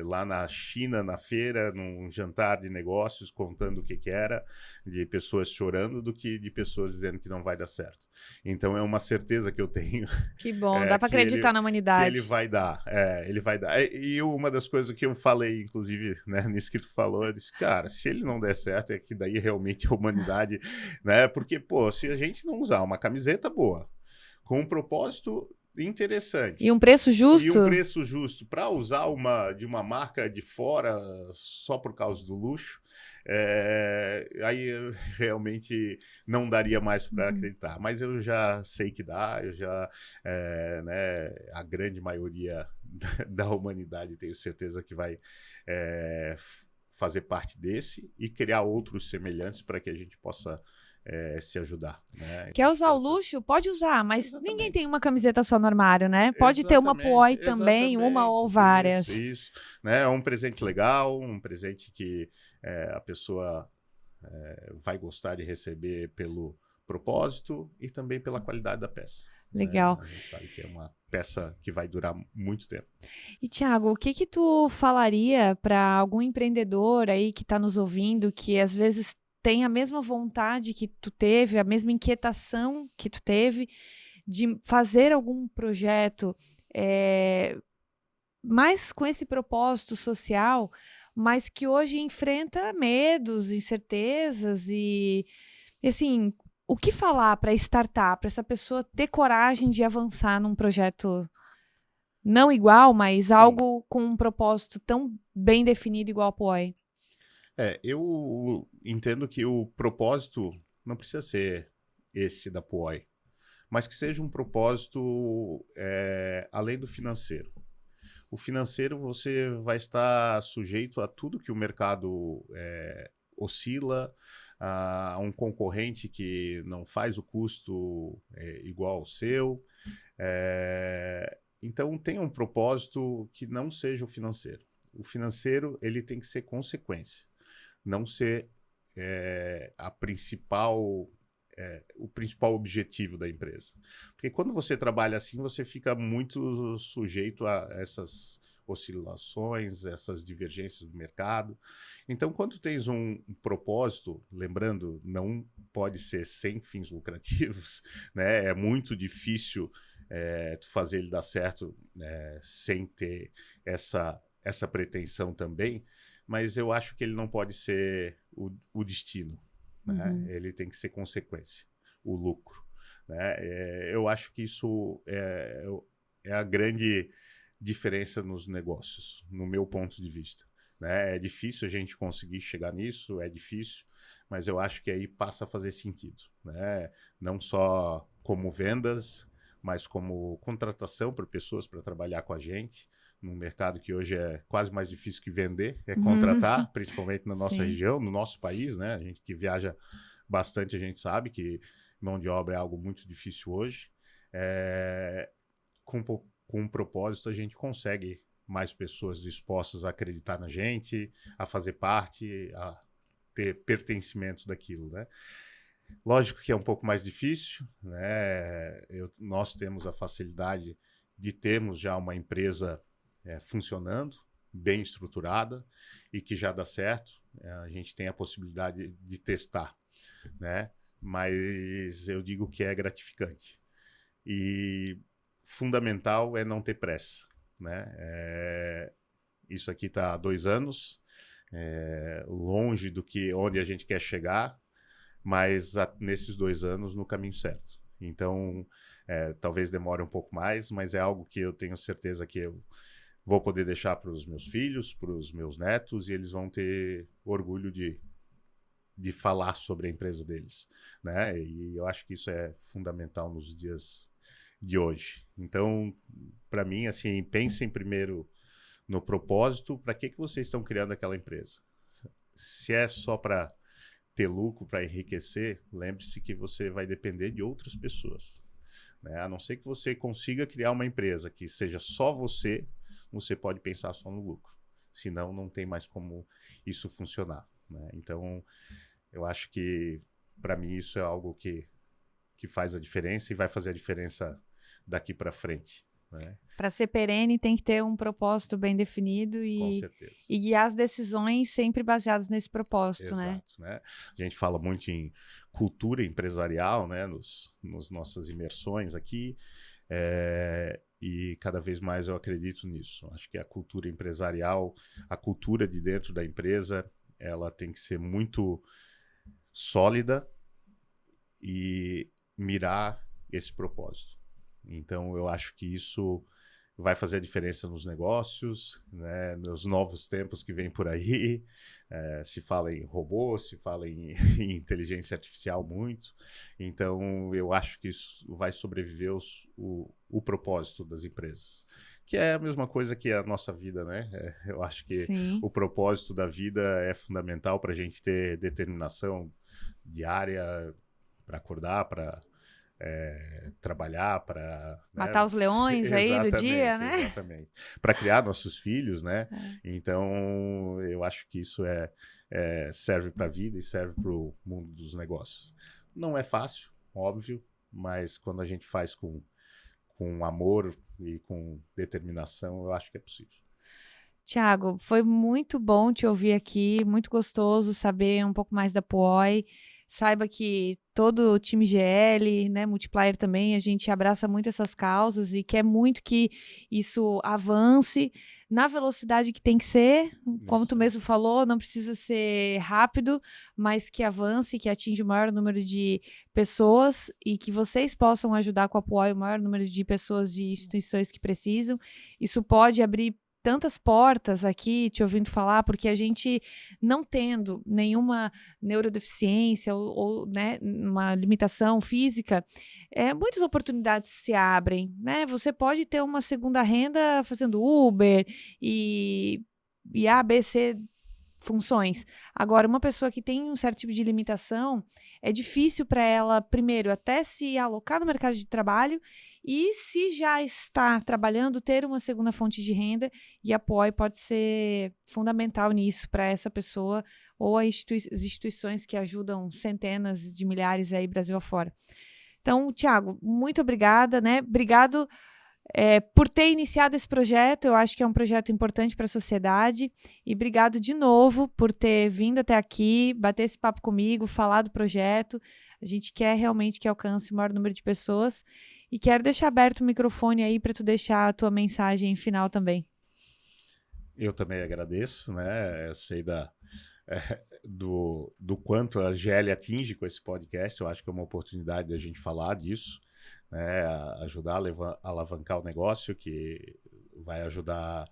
lá na China, na feira, num jantar de negócios, contando o que era, de pessoas chorando, do que de pessoas dizendo que não vai dar certo. Então é uma certeza que eu tenho. Que bom, dá para acreditar na humanidade. Que ele vai dar, ele vai dar. E uma das coisas que eu falei, inclusive, né, nisso que tu falou, eu disse, cara, se ele não der certo, é que daí realmente a humanidade, né, porque, se a gente não usar uma camiseta boa, com um propósito interessante. E um preço justo? E um preço justo para usar de uma marca de fora só por causa do luxo, aí realmente não daria mais para acreditar. Mas eu já sei que dá, né, a grande maioria da humanidade tenho certeza que vai fazer parte desse e criar outros semelhantes para que a gente possa se ajudar. Né? Quer usar o luxo? Pode usar, mas ninguém tem uma camiseta só no armário, né? Pode ter uma Puoi também, uma ou várias. Isso. Né? É um presente legal, um presente que a pessoa vai gostar de receber pelo propósito e também pela qualidade da peça. Legal. A gente sabe que é uma peça que vai durar muito tempo. E, Thiago, o que tu falaria para algum empreendedor aí que está nos ouvindo, que às vezes tem a mesma vontade que tu teve, a mesma inquietação que tu teve de fazer algum projeto mais com esse propósito social, mas que hoje enfrenta medos, incertezas e assim, o que falar para startup, para essa pessoa ter coragem de avançar num projeto não igual, mas Sim. algo com um propósito tão bem definido igual a Puoi? Eu entendo que o propósito não precisa ser esse da Puoi, mas que seja um propósito além do financeiro. O financeiro você vai estar sujeito a tudo que o mercado oscila, a um concorrente que não faz o custo igual ao seu. Então tenha um propósito que não seja o financeiro. O financeiro ele tem que ser consequência, não ser o principal objetivo da empresa. Porque quando você trabalha assim, você fica muito sujeito a essas oscilações, essas divergências do mercado. Então, quando tens um propósito, lembrando, não pode ser sem fins lucrativos, né? É muito difícil tu fazer ele dar certo sem ter essa pretensão também, mas eu acho que ele não pode ser o destino. Né? Ele tem que ser consequência, o lucro. Né? Eu acho que isso é a grande diferença nos negócios, no meu ponto de vista. Né? É difícil a gente conseguir chegar nisso, é difícil, mas eu acho que aí passa a fazer sentido. Né? Não só como vendas, mas como contratação para pessoas para trabalhar com a gente, num mercado que hoje é quase mais difícil que vender, é contratar, principalmente na nossa região, no nosso país, né? A gente que viaja bastante, a gente sabe que mão de obra é algo muito difícil hoje. Com um propósito, a gente consegue mais pessoas dispostas a acreditar na gente, a fazer parte, a ter pertencimento daquilo, né? Lógico que é um pouco mais difícil, né? Nós temos a facilidade de termos já uma empresa funcionando, bem estruturada e que já dá certo. A gente tem a possibilidade de testar, né? Mas eu digo que é gratificante. E fundamental é não ter pressa, né? Isso aqui está há 2 anos, longe do que onde a gente quer chegar, mas nesses 2 anos no caminho certo. Então, talvez demore um pouco mais, mas é algo que eu tenho certeza que eu vou poder deixar para os meus filhos, para os meus netos, e eles vão ter orgulho de falar sobre a empresa deles, né? E eu acho que isso é fundamental nos dias de hoje. Então, para mim, assim, pensem primeiro no propósito, para que vocês estão criando aquela empresa. Se é só para ter lucro, para enriquecer, lembre-se que você vai depender de outras pessoas, né? A não ser que você consiga criar uma empresa que seja só você pode pensar só no lucro. Senão, não tem mais como isso funcionar, né? Então, eu acho que, para mim, isso é algo que faz a diferença e vai fazer a diferença daqui para frente, né? Para ser perene, tem que ter um propósito bem definido Com certeza. E guiar as decisões sempre baseadas nesse propósito, né? Exato, né? A gente fala muito em cultura empresarial, né? Nos nossas imersões aqui, e cada vez mais eu acredito nisso. Acho que a cultura empresarial, a cultura de dentro da empresa, ela tem que ser muito sólida e mirar esse propósito. Então, eu acho que isso vai fazer a diferença nos negócios, né, nos novos tempos que vêm por aí. Se fala em robô, se fala em inteligência artificial muito. Então, eu acho que isso vai sobreviver o propósito das empresas. Que é a mesma coisa que a nossa vida, né? Eu acho que Sim. O propósito da vida é fundamental para a gente ter determinação diária, para acordar, para trabalhar, para matar os leões aí do dia, né? Exatamente. Para criar nossos filhos, né? Então, eu acho que isso serve para a vida e serve para o mundo dos negócios. Não é fácil, óbvio, mas quando a gente faz com amor e com determinação, eu acho que é possível. Tiago, foi muito bom te ouvir aqui, muito gostoso saber um pouco mais da Puoi. Saiba que todo o time GL, né, Multiplier também, a gente abraça muito essas causas e quer muito que isso avance na velocidade que tem que ser. Como tu mesmo falou, não precisa ser rápido, mas que avance, que atinja o maior número de pessoas e que vocês possam ajudar com a Puoi o maior número de pessoas e instituições que precisam. Isso pode abrir tantas portas aqui, te ouvindo falar, porque a gente não tendo nenhuma neurodeficiência ou né, uma limitação física, muitas oportunidades se abrem, né? Você pode ter uma segunda renda fazendo Uber e A, B, C funções. Agora, uma pessoa que tem um certo tipo de limitação, é difícil para ela, primeiro, até se alocar no mercado de trabalho e, se já está trabalhando, ter uma segunda fonte de renda, e a Puoi pode ser fundamental nisso para essa pessoa ou as instituições que ajudam centenas de milhares aí Brasil afora. Então, Tiago, muito obrigada, né? Obrigado por ter iniciado esse projeto. Eu acho que é um projeto importante para a sociedade, e obrigado de novo por ter vindo até aqui, bater esse papo comigo, falar do projeto. A gente quer realmente que alcance o maior número de pessoas, e quero deixar aberto o microfone aí para tu deixar a tua mensagem final também. Eu também agradeço, né? Eu sei do quanto a GL atinge com esse podcast. Eu acho que é uma oportunidade da gente falar disso, né, ajudar a alavancar o negócio, que vai ajudar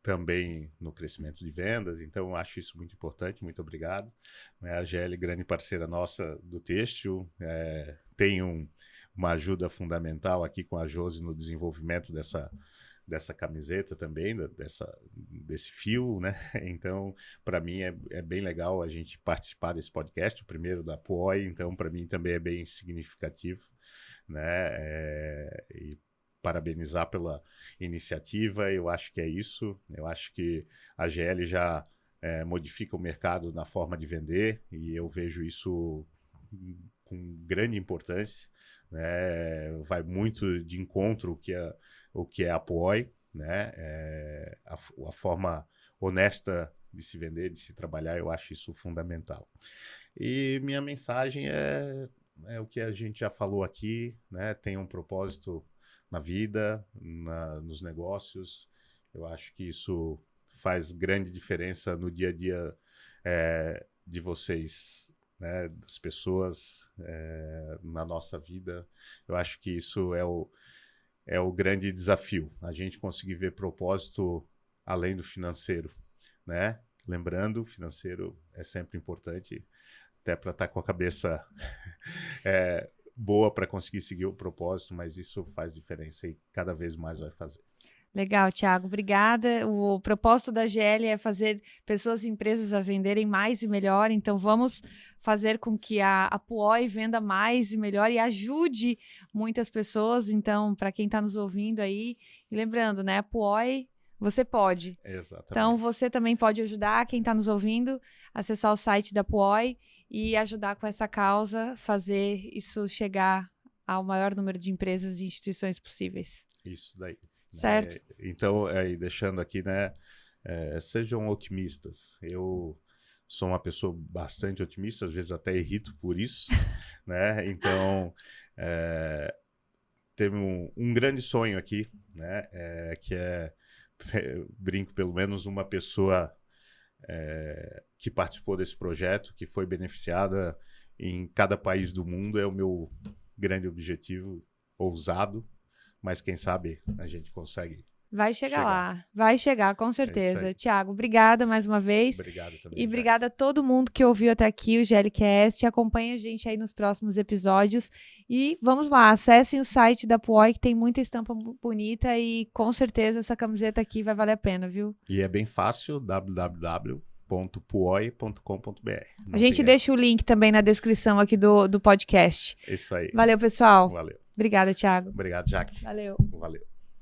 também no crescimento de vendas. Então, eu acho isso muito importante. Muito obrigado. A GL, grande parceira nossa do têxtil, tem uma ajuda fundamental aqui com a Josi no desenvolvimento dessa camiseta também, desse fio, né? Então, para mim é bem legal a gente participar desse podcast, o primeiro da Puoi. Então, para mim também é bem significativo, né? E parabenizar pela iniciativa. Eu acho que é isso. Eu acho que a GL já modifica o mercado na forma de vender, e eu vejo isso com grande importância, né? Vai muito de encontro o que é a Puoi, né? A forma honesta de se vender, de se trabalhar, eu acho isso fundamental. E minha mensagem é o que a gente já falou aqui, né? Tem um propósito na vida, nos negócios. Eu acho que isso faz grande diferença no dia a dia de vocês, né? Das pessoas na nossa vida. Eu acho que isso é o grande desafio, a gente conseguir ver propósito além do financeiro, né? Lembrando, o financeiro é sempre importante, até para estar com a cabeça boa para conseguir seguir o propósito, mas isso faz diferença e cada vez mais vai fazer. Legal, Thiago, obrigada. O propósito da GL é fazer pessoas e empresas a venderem mais e melhor, então vamos fazer com que a Puoi venda mais e melhor e ajude muitas pessoas. Então, para quem está nos ouvindo aí, e lembrando, né, a Puoi, você pode. Exatamente. Então, você também pode ajudar quem está nos ouvindo, acessar o site da Puoi e ajudar com essa causa, fazer isso chegar ao maior número de empresas e instituições possíveis. Isso daí. Certo. Então, deixando aqui, né, sejam otimistas. Eu sou uma pessoa bastante otimista, às vezes até irrito por isso, né? Então, teve um grande sonho aqui, né? Que brinco, pelo menos uma pessoa que participou desse projeto, que foi beneficiada em cada país do mundo, é o meu grande objetivo, ousado, mas quem sabe a gente consegue. Vai chegar lá, vai chegar, com certeza. Thiago, obrigada mais uma vez. Obrigado também. E obrigada a todo mundo que ouviu até aqui o GLcast. Acompanhe a gente aí nos próximos episódios. E vamos lá, acessem o site da Puoi, que tem muita estampa bonita e com certeza essa camiseta aqui vai valer a pena, viu? E é bem fácil, www.puoi.com.br. A gente deixa o link também na descrição aqui do podcast. Isso aí. Valeu, pessoal. Valeu. Obrigada, Thiago. Obrigado, Jaque. Valeu. Valeu.